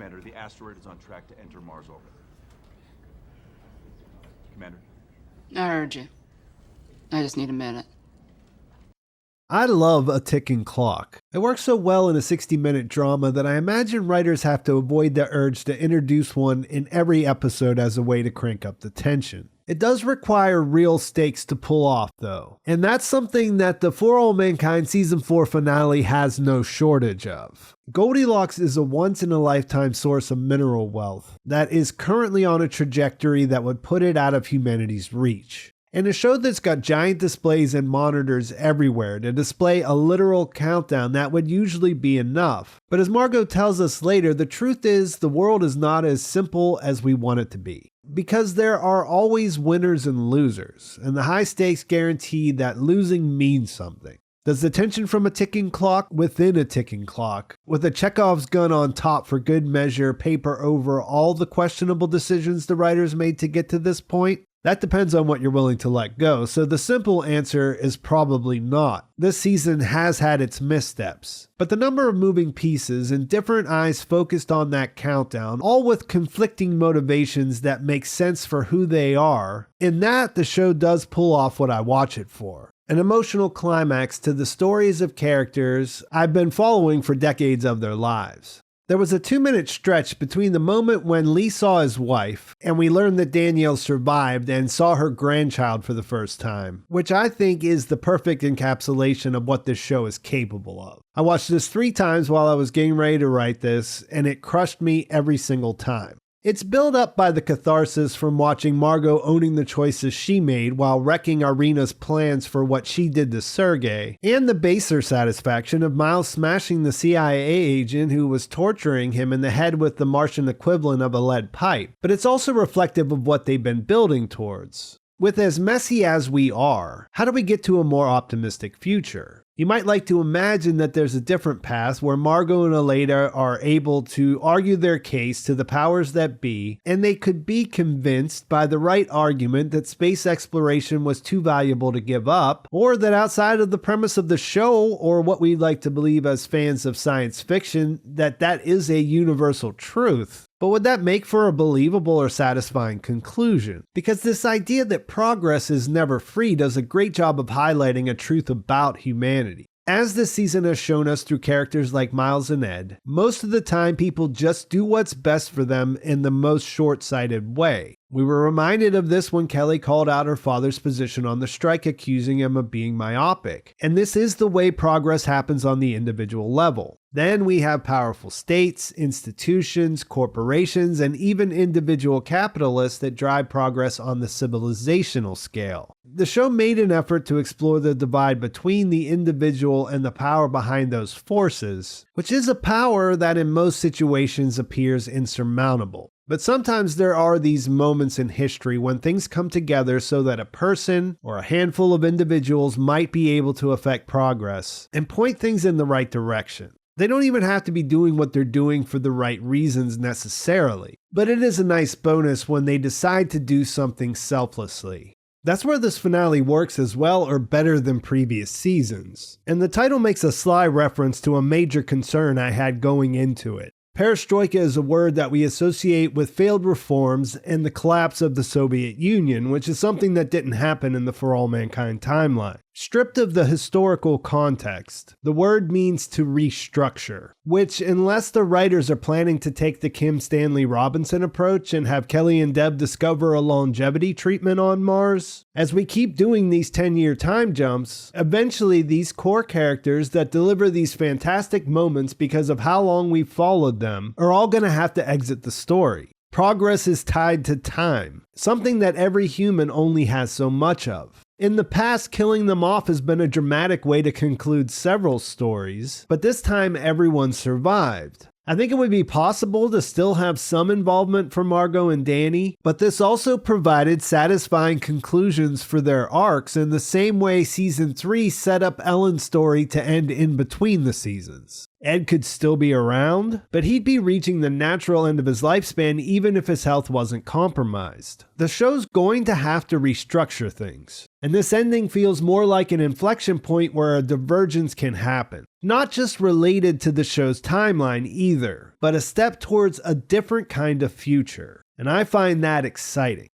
Commander, the asteroid is on track to enter Mars orbit. Commander? I heard you. I just need a minute. I love a ticking clock. It works so well in a 60-minute drama that I imagine writers have to avoid the urge to introduce one in every episode as a way to crank up the tension. It does require real stakes to pull off, though, and that's something that the For All Mankind Season 4 finale has no shortage of. Goldilocks is a once-in-a-lifetime source of mineral wealth that is currently on a trajectory that would put it out of humanity's reach. And a show that's got giant displays and monitors everywhere to display a literal countdown that would usually be enough. But as Margo tells us later, the truth is the world is not as simple as we want it to be. Because there are always winners and losers, and the high stakes guarantee that losing means something. Does the tension from a ticking clock within a ticking clock, with a Chekhov's gun on top for good measure, paper over all the questionable decisions the writers made to get to this point? That depends on what you're willing to let go, so the simple answer is probably not. This season has had its missteps, but the number of moving pieces and different eyes focused on that countdown, all with conflicting motivations that make sense for who they are, in that the show does pull off what I watch it for. An emotional climax to the stories of characters I've been following for decades of their lives. There was a 2-minute stretch between the moment when Lee saw his wife and we learned that Danielle survived and saw her grandchild for the first time, which I think is the perfect encapsulation of what this show is capable of. I watched this 3 times while I was getting ready to write this, and it crushed me every single time. It's built up by the catharsis from watching Margo owning the choices she made while wrecking Irina's plans for what she did to Sergei, and the baser satisfaction of Miles smashing the CIA agent who was torturing him in the head with the Martian equivalent of a lead pipe. But it's also reflective of what they've been building towards. With as messy as we are, how do we get to a more optimistic future? You might like to imagine that there's a different path where Margo and Aleida are able to argue their case to the powers that be, and they could be convinced by the right argument that space exploration was too valuable to give up, or that outside of the premise of the show, or what we'd like to believe as fans of science fiction, that is a universal truth. But would that make for a believable or satisfying conclusion? Because this idea that progress is never free does a great job of highlighting a truth about humanity. As this season has shown us through characters like Miles and Ed, most of the time people just do what's best for them in the most short-sighted way. We were reminded of this when Kelly called out her father's position on the strike, accusing him of being myopic. And this is the way progress happens on the individual level. Then we have powerful states, institutions, corporations, and even individual capitalists that drive progress on the civilizational scale. The show made an effort to explore the divide between the individual and the power behind those forces, which is a power that in most situations appears insurmountable. But sometimes there are these moments in history when things come together so that a person or a handful of individuals might be able to affect progress and point things in the right direction. They don't even have to be doing what they're doing for the right reasons necessarily, but it is a nice bonus when they decide to do something selflessly. That's where this finale works as well or better than previous seasons. And the title makes a sly reference to a major concern I had going into it. Perestroika is a word that we associate with failed reforms and the collapse of the Soviet Union, which is something that didn't happen in the For All Mankind timeline. Stripped of the historical context, the word means to restructure, which, unless the writers are planning to take the Kim Stanley Robinson approach and have Kelly and Deb discover a longevity treatment on Mars, as we keep doing these 10-year time jumps, eventually these core characters that deliver these fantastic moments because of how long we've followed them are all going to have to exit the story. Progress is tied to time, something that every human only has so much of. In the past, killing them off has been a dramatic way to conclude several stories, but this time everyone survived. I think it would be possible to still have some involvement from Margo and Dani, but this also provided satisfying conclusions for their arcs in the same way Season 3 set up Ellen's story to end in between the seasons. Ed could still be around, but he'd be reaching the natural end of his lifespan even if his health wasn't compromised. The show's going to have to restructure things. And this ending feels more like an inflection point where a divergence can happen. Not just related to the show's timeline either, but a step towards a different kind of future. And I find that exciting.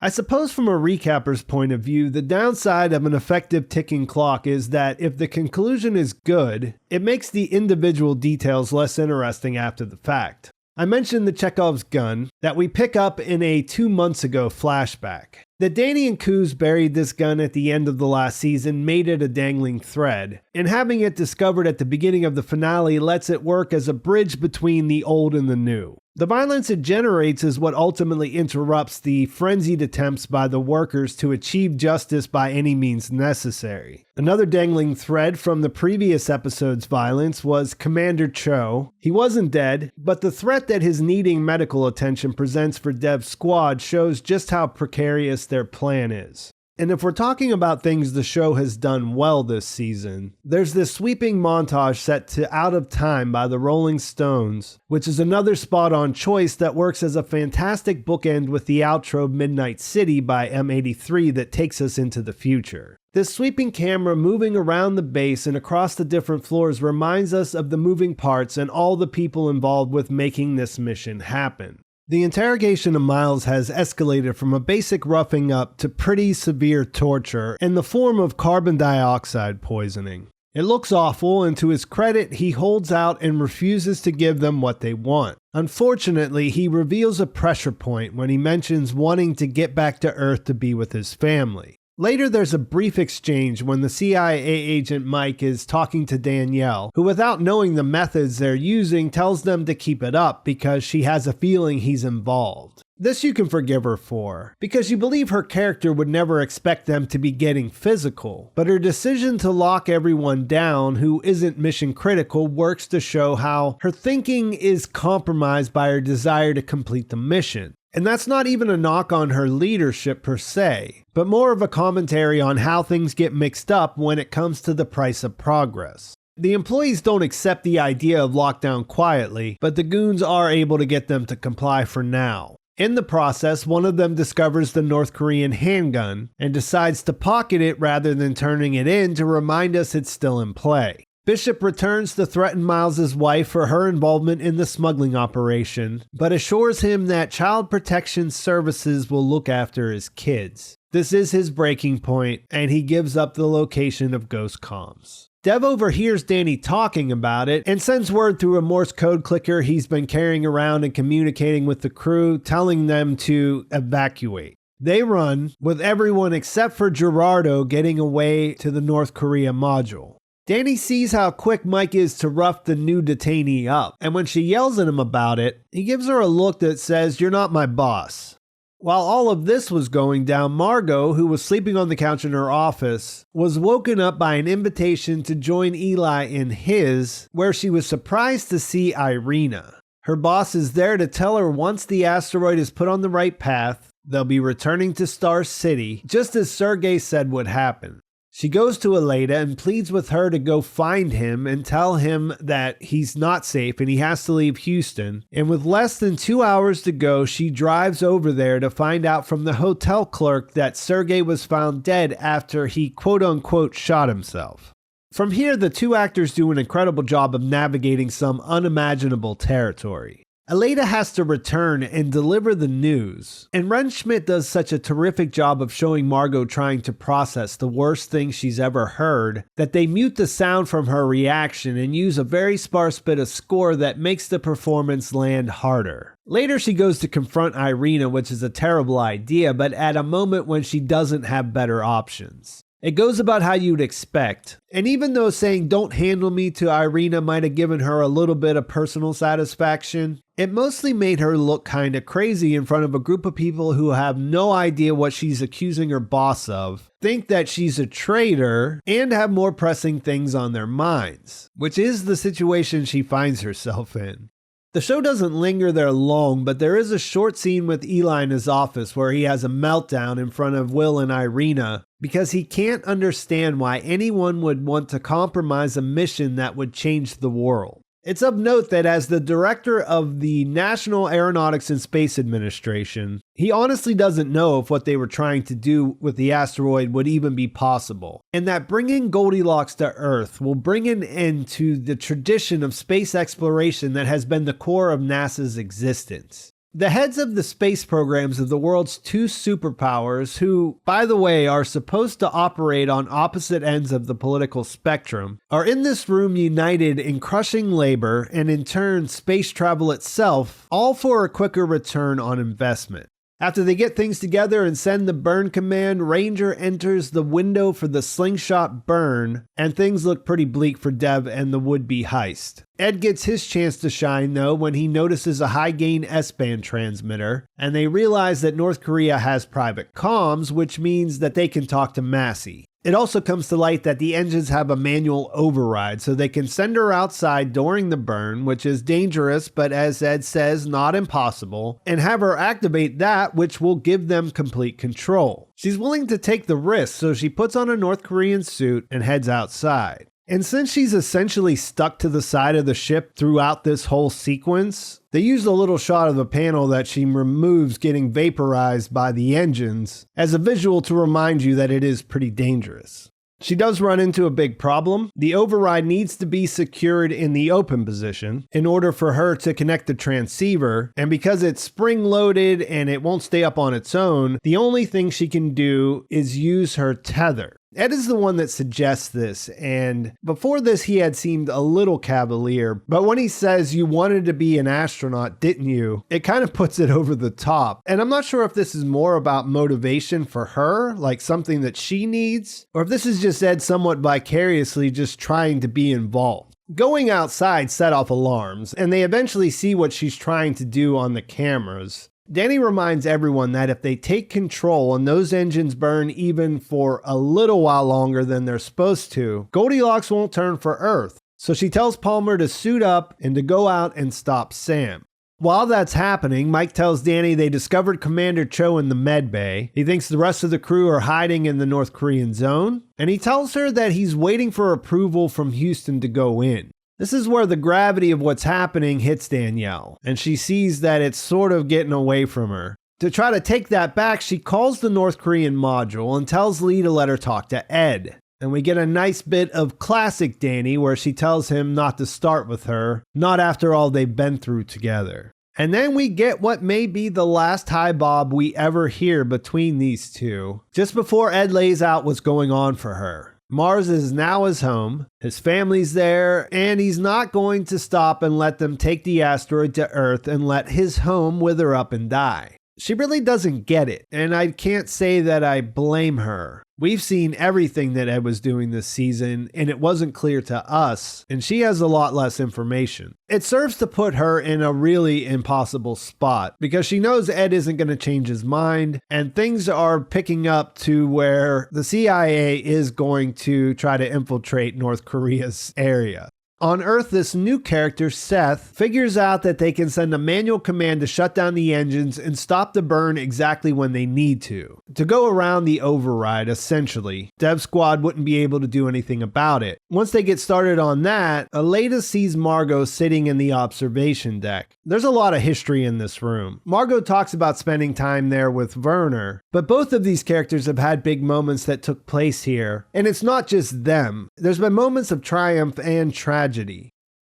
I suppose from a recapper's point of view, the downside of an effective ticking clock is that if the conclusion is good, it makes the individual details less interesting after the fact. I mentioned the Chekhov's gun that we pick up in a 2 months ago flashback. That Dani and Kuz buried this gun at the end of the last season made it a dangling thread, and having it discovered at the beginning of the finale lets it work as a bridge between the old and the new. The violence it generates is what ultimately interrupts the frenzied attempts by the workers to achieve justice by any means necessary. Another dangling thread from the previous episode's violence was Commander Cho. He wasn't dead, but the threat that his needing medical attention presents for Dev's squad shows just how precarious their plan is. And if we're talking about things the show has done well this season, there's this sweeping montage set to Out of Time by the Rolling Stones, which is another spot-on choice that works as a fantastic bookend with the outro Midnight City by M83 that takes us into the future. This sweeping camera moving around the base and across the different floors reminds us of the moving parts and all the people involved with making this mission happen. The interrogation of Miles has escalated from a basic roughing up to pretty severe torture in the form of carbon dioxide poisoning. It looks awful, and to his credit, he holds out and refuses to give them what they want. Unfortunately, he reveals a pressure point when he mentions wanting to get back to Earth to be with his family. Later, there's a brief exchange when the CIA agent Mike is talking to Danielle, who without knowing the methods they're using tells them to keep it up because she has a feeling he's involved. This you can forgive her for, because you believe her character would never expect them to be getting physical, but her decision to lock everyone down who isn't mission critical works to show how her thinking is compromised by her desire to complete the mission. And that's not even a knock on her leadership per se, but more of a commentary on how things get mixed up when it comes to the price of progress. The employees don't accept the idea of lockdown quietly, but the goons are able to get them to comply for now. In the process, one of them discovers the North Korean handgun and decides to pocket it rather than turning it in to remind us it's still in play. Bishop returns to threaten Miles' wife for her involvement in the smuggling operation, but assures him that Child Protection Services will look after his kids. This is his breaking point, and he gives up the location of Ghost Comms. Dev overhears Dani talking about it and sends word through a Morse code clicker he's been carrying around and communicating with the crew, telling them to evacuate. They run, with everyone except for Gerardo getting away to the North Korea module. Dani sees how quick Mike is to rough the new detainee up, and when she yells at him about it, he gives her a look that says, "You're not my boss." While all of this was going down, Margo, who was sleeping on the couch in her office, was woken up by an invitation to join Eli in his, where she was surprised to see Irina. Her boss is there to tell her once the asteroid is put on the right path, they'll be returning to Star City, just as Sergei said would happen. She goes to Aleida and pleads with her to go find him and tell him that he's not safe and he has to leave Houston. And with less than 2 hours to go, she drives over there to find out from the hotel clerk that Sergei was found dead after he quote-unquote shot himself. From here, the two actors do an incredible job of navigating some unimaginable territory. Aleida has to return and deliver the news, and Wrenn Schmidt does such a terrific job of showing Margo trying to process the worst thing she's ever heard that they mute the sound from her reaction and use a very sparse bit of score that makes the performance land harder. Later she goes to confront Irina, which is a terrible idea, but at a moment when she doesn't have better options. It goes about how you'd expect, and even though saying "don't handle me" to Irina might have given her a little bit of personal satisfaction, it mostly made her look kinda crazy in front of a group of people who have no idea what she's accusing her boss of, think that she's a traitor, and have more pressing things on their minds, which is the situation she finds herself in. The show doesn't linger there long, but there is a short scene with Eli in his office where he has a meltdown in front of Will and Irina because he can't understand why anyone would want to compromise a mission that would change the world. It's of note that as the director of the National Aeronautics and Space Administration, he honestly doesn't know if what they were trying to do with the asteroid would even be possible, and that bringing Goldilocks to Earth will bring an end to the tradition of space exploration that has been the core of NASA's existence. The heads of the space programs of the world's two superpowers, who, by the way, are supposed to operate on opposite ends of the political spectrum, are in this room united in crushing labor and in turn space travel itself, all for a quicker return on investment. After they get things together and send the burn command, Ranger enters the window for the slingshot burn, and things look pretty bleak for Dev and the would-be heist. Ed gets his chance to shine though when he notices a high-gain S-band transmitter, and they realize that North Korea has private comms, which means that they can talk to Massey. It also comes to light that the engines have a manual override, so they can send her outside during the burn, which is dangerous, but as Ed says, not impossible, and have her activate that, which will give them complete control. She's willing to take the risk, so she puts on a North Korean suit and heads outside. And since she's essentially stuck to the side of the ship throughout this whole sequence, they use a little shot of the panel that she removes getting vaporized by the engines as a visual to remind you that it is pretty dangerous. She does run into a big problem. The override needs to be secured in the open position in order for her to connect the transceiver, and because it's spring-loaded and it won't stay up on its own, the only thing she can do is use her tether. Ed is the one that suggests this, and before this he had seemed a little cavalier, but when he says, "You wanted to be an astronaut, didn't you?" it kind of puts it over the top. And I'm not sure if this is more about motivation for her, like something that she needs, or if this is just Ed somewhat vicariously just trying to be involved. Going outside set off alarms, and they eventually see what she's trying to do on the cameras. Dani reminds everyone that if they take control and those engines burn even for a little while longer than they're supposed to, Goldilocks won't turn for Earth. So she tells Palmer to suit up and to go out and stop Sam. While that's happening, Mike tells Dani they discovered Commander Cho in the med bay. He thinks the rest of the crew are hiding in the North Korean zone, and he tells her that he's waiting for approval from Houston to go in. This is where the gravity of what's happening hits Danielle, and she sees that it's sort of getting away from her. To try to take that back, she calls the North Korean module and tells Lee to let her talk to Ed. And we get a nice bit of classic Dani where she tells him not to start with her, not after all they've been through together. And then we get what may be the last hi bob we ever hear between these two, just before Ed lays out what's going on for her. Mars is now his home, his family's there, and he's not going to stop and let them take the asteroid to Earth and let his home wither up and die. She really doesn't get it, and I can't say that I blame her. We've seen everything that Ed was doing this season, and it wasn't clear to us, and she has a lot less information. It serves to put her in a really impossible spot, because she knows Ed isn't going to change his mind, and things are picking up to where the CIA is going to try to infiltrate North Korea's area. On Earth, this new character, Seth, figures out that they can send a manual command to shut down the engines and stop the burn exactly when they need to go around the override, essentially. Dev Squad wouldn't be able to do anything about it. Once they get started on that, Aleida sees Margo sitting in the observation deck. There's a lot of history in this room. Margo talks about spending time there with Werner, but both of these characters have had big moments that took place here, and it's not just them. There's been moments of triumph and tragedy.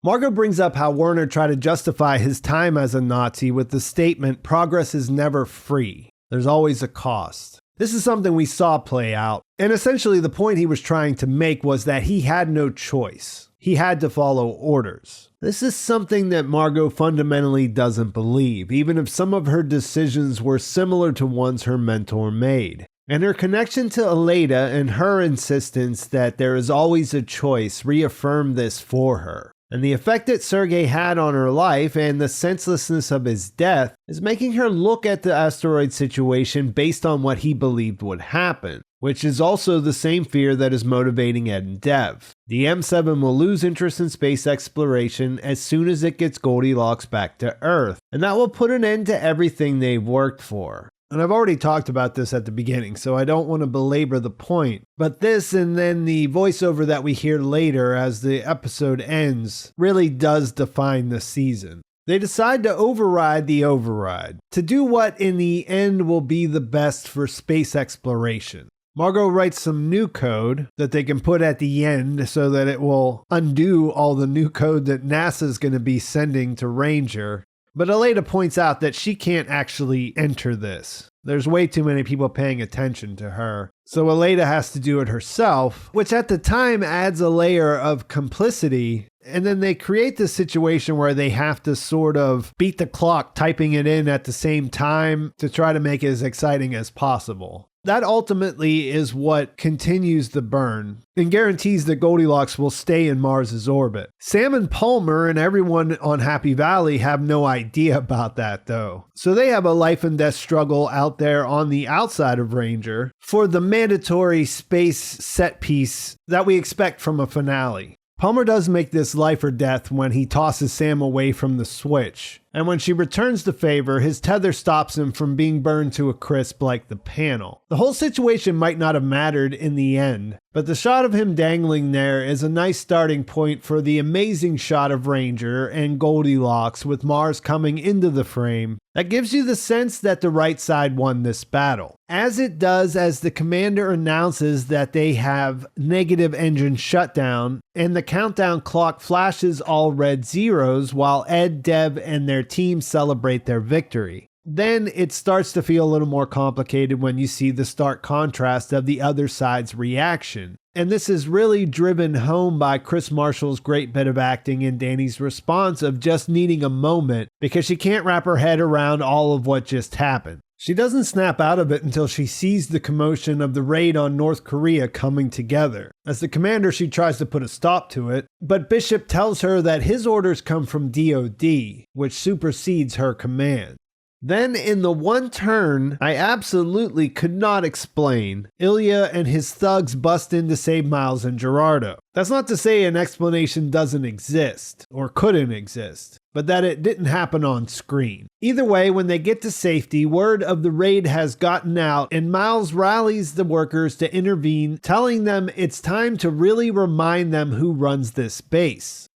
Margo brings up how Werner tried to justify his time as a Nazi with the statement, "Progress is never free. There's always a cost." This is something we saw play out, and essentially the point he was trying to make was that he had no choice. He had to follow orders. This is something that Margo fundamentally doesn't believe, even if some of her decisions were similar to ones her mentor made. And her connection to Aleida and her insistence that there is always a choice reaffirmed this for her. And the effect that Sergei had on her life and the senselessness of his death is making her look at the asteroid situation based on what he believed would happen, which is also the same fear that is motivating Ed and Dev. The M7 will lose interest in space exploration as soon as it gets Goldilocks back to Earth, and that will put an end to everything they've worked for. And I've already talked about this at the beginning, so I don't want to belabor the point. But this and then the voiceover that we hear later as the episode ends really does define the season. They decide to override the override, to do what in the end will be the best for space exploration. Margo writes some new code that they can put at the end so that it will undo all the new code that NASA's going to be sending to Ranger. But Aleida points out that she can't actually enter this. There's way too many people paying attention to her. So Aleida has to do it herself, which at the time adds a layer of complicity. And then they create this situation where they have to sort of beat the clock, typing it in at the same time to try to make it as exciting as possible. That ultimately is what continues the burn and guarantees that Goldilocks will stay in Mars's orbit. Sam and Palmer and everyone on Happy Valley have no idea about that though. So they have a life and death struggle out there on the outside of Ranger for the mandatory space set piece that we expect from a finale. Palmer does make this life or death when he tosses Sam away from the switch. And when she returns the favor, his tether stops him from being burned to a crisp like the panel. The whole situation might not have mattered in the end, but the shot of him dangling there is a nice starting point for the amazing shot of Ranger and Goldilocks with Mars coming into the frame. That gives you the sense that the right side won this battle. As it does as the commander announces that they have negative engine shutdown, and the countdown clock flashes all red zeros while Ed, Dev, and their team celebrate their victory. Then it starts to feel a little more complicated when you see the stark contrast of the other side's reaction. And this is really driven home by Krys Marshall's great bit of acting and Dani's response of just needing a moment because she can't wrap her head around all of what just happened. She doesn't snap out of it until she sees the commotion of the raid on North Korea coming together. As the commander, she tries to put a stop to it, but Bishop tells her that his orders come from DOD, which supersedes her command. Then in the one turn I absolutely could not explain, Ilya and his thugs bust in to save Miles and Gerardo. That's not to say an explanation doesn't exist, or couldn't exist, but that it didn't happen on screen. Either way, when they get to safety, word of the raid has gotten out and Miles rallies the workers to intervene, telling them it's time to really remind them who runs this base.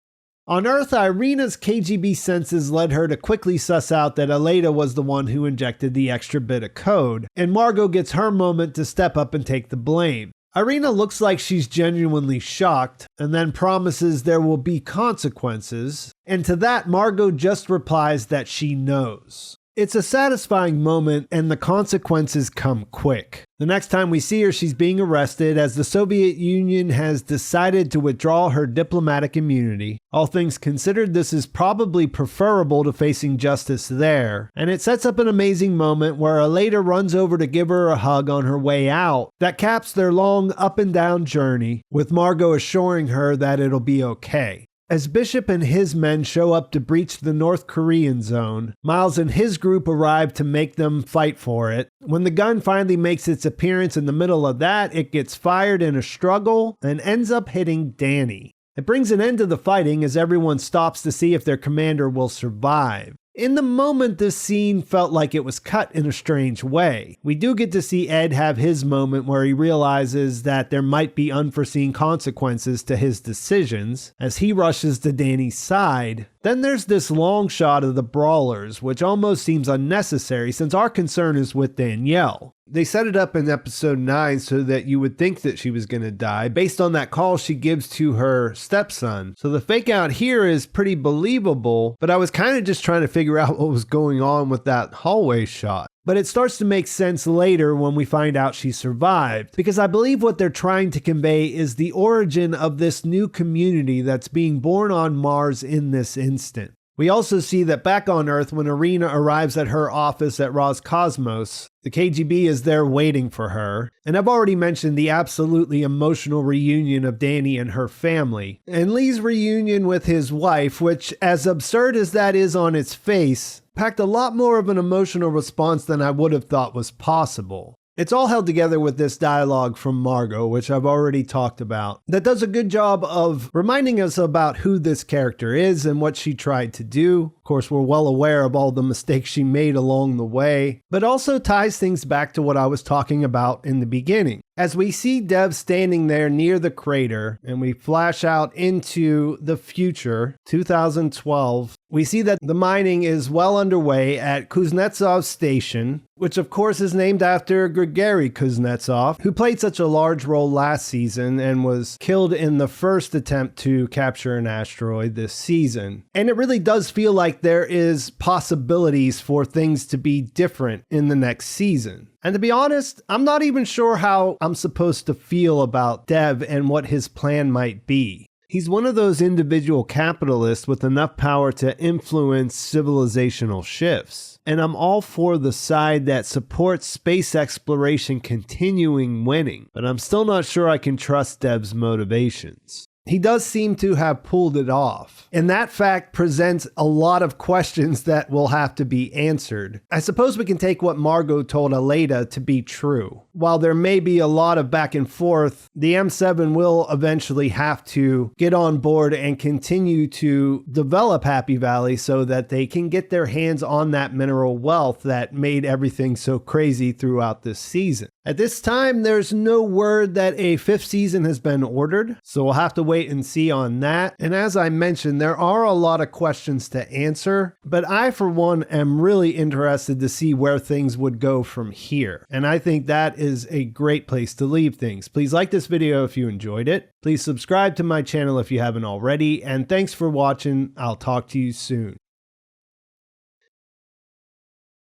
On Earth, Irina's KGB senses led her to quickly suss out that Aleida was the one who injected the extra bit of code, and Margo gets her moment to step up and take the blame. Irina looks like she's genuinely shocked, and then promises there will be consequences, and to that Margo just replies that she knows. It's a satisfying moment, and the consequences come quick. The next time we see her, she's being arrested as the Soviet Union has decided to withdraw her diplomatic immunity. All things considered, this is probably preferable to facing justice there, and it sets up an amazing moment where Aleida runs over to give her a hug on her way out that caps their long up and down journey, with Margo assuring her that it'll be okay. As Bishop and his men show up to breach the North Korean zone, Miles and his group arrive to make them fight for it. When the gun finally makes its appearance in the middle of that, it gets fired in a struggle and ends up hitting Dani. It brings an end to the fighting as everyone stops to see if their commander will survive. In the moment, this scene felt like it was cut in a strange way. We do get to see Ed have his moment where he realizes that there might be unforeseen consequences to his decisions as he rushes to Dani's side. Then there's this long shot of the brawlers, which almost seems unnecessary since our concern is with Danielle. They set it up in episode 9 so that you would think that she was going to die based on that call she gives to her stepson. So the fake out here is pretty believable, but I was kind of just trying to figure out what was going on with that hallway shot. But it starts to make sense later when we find out she survived, because I believe what they're trying to convey is the origin of this new community that's being born on Mars in this instant. We also see that back on Earth, when Irina arrives at her office at Roscosmos, the KGB is there waiting for her. And I've already mentioned the absolutely emotional reunion of Dani and her family, and Lee's reunion with his wife, which, as absurd as that is on its face, packed a lot more of an emotional response than I would have thought was possible. It's all held together with this dialogue from Margo, which I've already talked about, that does a good job of reminding us about who this character is and what she tried to do. Of course, we're well aware of all the mistakes she made along the way, but also ties things back to what I was talking about in the beginning. As we see Dev standing there near the crater and we flash out into the future, 2012, we see that the mining is well underway at Kuznetsov Station, which of course is named after Grigory Kuznetsov, who played such a large role last season and was killed in the first attempt to capture an asteroid this season. And it really does feel like there is possibilities for things to be different in the next season. And to be honest, I'm not even sure how I'm supposed to feel about Dev and what his plan might be. He's one of those individual capitalists with enough power to influence civilizational shifts. And I'm all for the side that supports space exploration continuing winning, but I'm still not sure I can trust Dev's motivations. He does seem to have pulled it off, and that fact presents a lot of questions that will have to be answered. I suppose we can take what Margo told Aleida to be true. While there may be a lot of back and forth, the M7 will eventually have to get on board and continue to develop Happy Valley so that they can get their hands on that mineral wealth that made everything so crazy throughout this season. At this time, there's no word that a 5th season has been ordered, so we'll have to wait and see on that. And as I mentioned, there are a lot of questions to answer, but I, for one, am really interested to see where things would go from here. And I think that is a great place to leave things. Please like this video if you enjoyed it. Please subscribe to my channel if you haven't already. And thanks for watching. I'll talk to you soon.